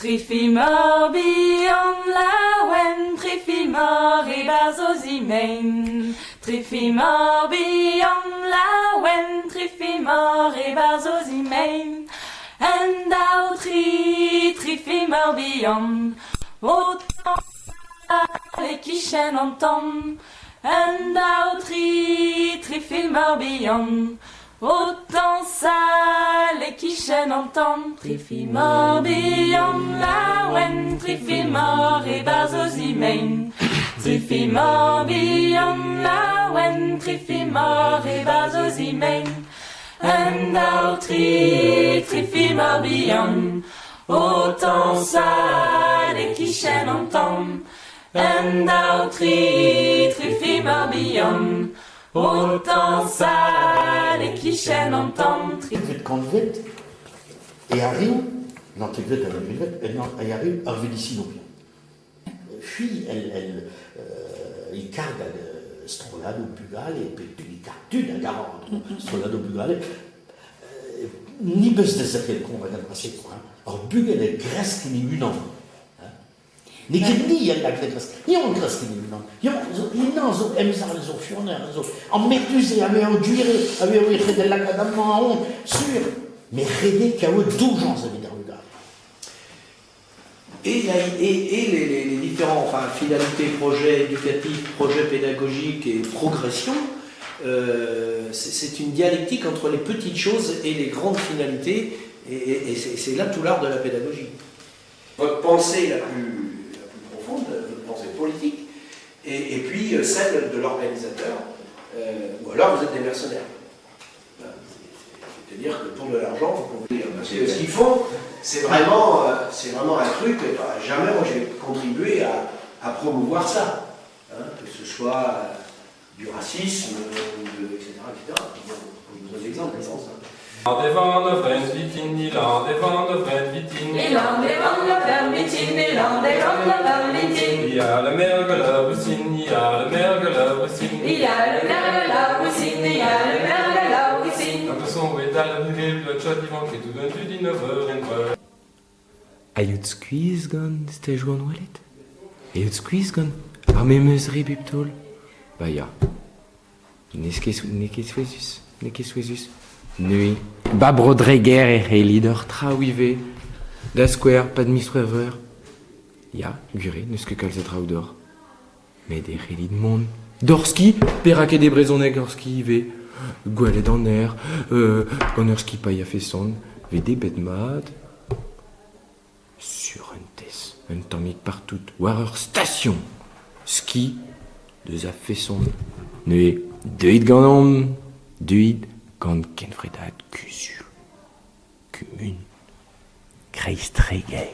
Trifimor bion lawen, trifimor e bazozimen. Trifimor bion lawen, trifimor e bazozimen. And out trifimor bion, autant les qui chaînent en tom. And out trifimor bion. Autant ça, les qui chaînent en temps. Trifimor bion lawen, trifimor e bazozimen. Trifimor bion lawen, trifimor e bazozimen. And out trifimor bion. Autant ça, les qui chaînent en temps. And out trifimor bion. Autant ça, les qui chaînent en temps. Wird konvet, arrive, non, tu veux et arrive à Vélicinopia. Puis, il carga strolado bugale, et puis il cartune à garant, strolado bugale. Ni bus de zakel qu'on va passer quoi. Alors, bugale est grèce qui n'est une Ni che lì è la gres. Io non credo che il naso è misare le soffione, a mettuse aveva gire, aveva il della cadamon sur, mais rêver qu'il y a 12 ans ça veut dire regarde. Et les différents finalités, projets éducatifs, projets pédagogiques et progression, c'est une dialectique entre les petites choses et les grandes finalités, et c'est là tout l'art de la pédagogie. Votre pensée la plus profonde, votre pensée politique, et puis celle de l'organisateur, ou alors vous êtes des mercenaires. C'est-à-dire que pour de l'argent, vous pouvez... Parce que ce qu'ils font, c'est vraiment un truc, jamais moi j'ai contribué à promouvoir ça, hein, que ce soit du racisme, etc. On vous donne l'exemple, je pense. Det var en frens vitin i land, det var en frens vitin I land, det var en frens vitin i land, det var en frens vitin. I er le mergele rosin, I er le mergele rosin. I er le mergele rosin, I er le mergele rosin. Quand son vétal a brûlé, le chat y manquait tout d'un tu 19h. Ayut squeeze gun, c'était joué en wallet. Ayut squeeze gun, ar me meusri biptol. Bah ya. Neke suezus. Nui. Bab Rodreger et leader traouive. Da square, pas de miswever. Ya, gure, neus que calze traoudor. Mais des relid monde. Dorski, perake des brezoneg dorski ive. Goualet dans l'air, ski paille a fait son. Ve des bêtes mad. Sur un test, un tomique partout. Warrer station. Ski, deux a fait son. Nui, deux ganom. Deux quand Kenfredat Kusul, Kumun, Kreistreger.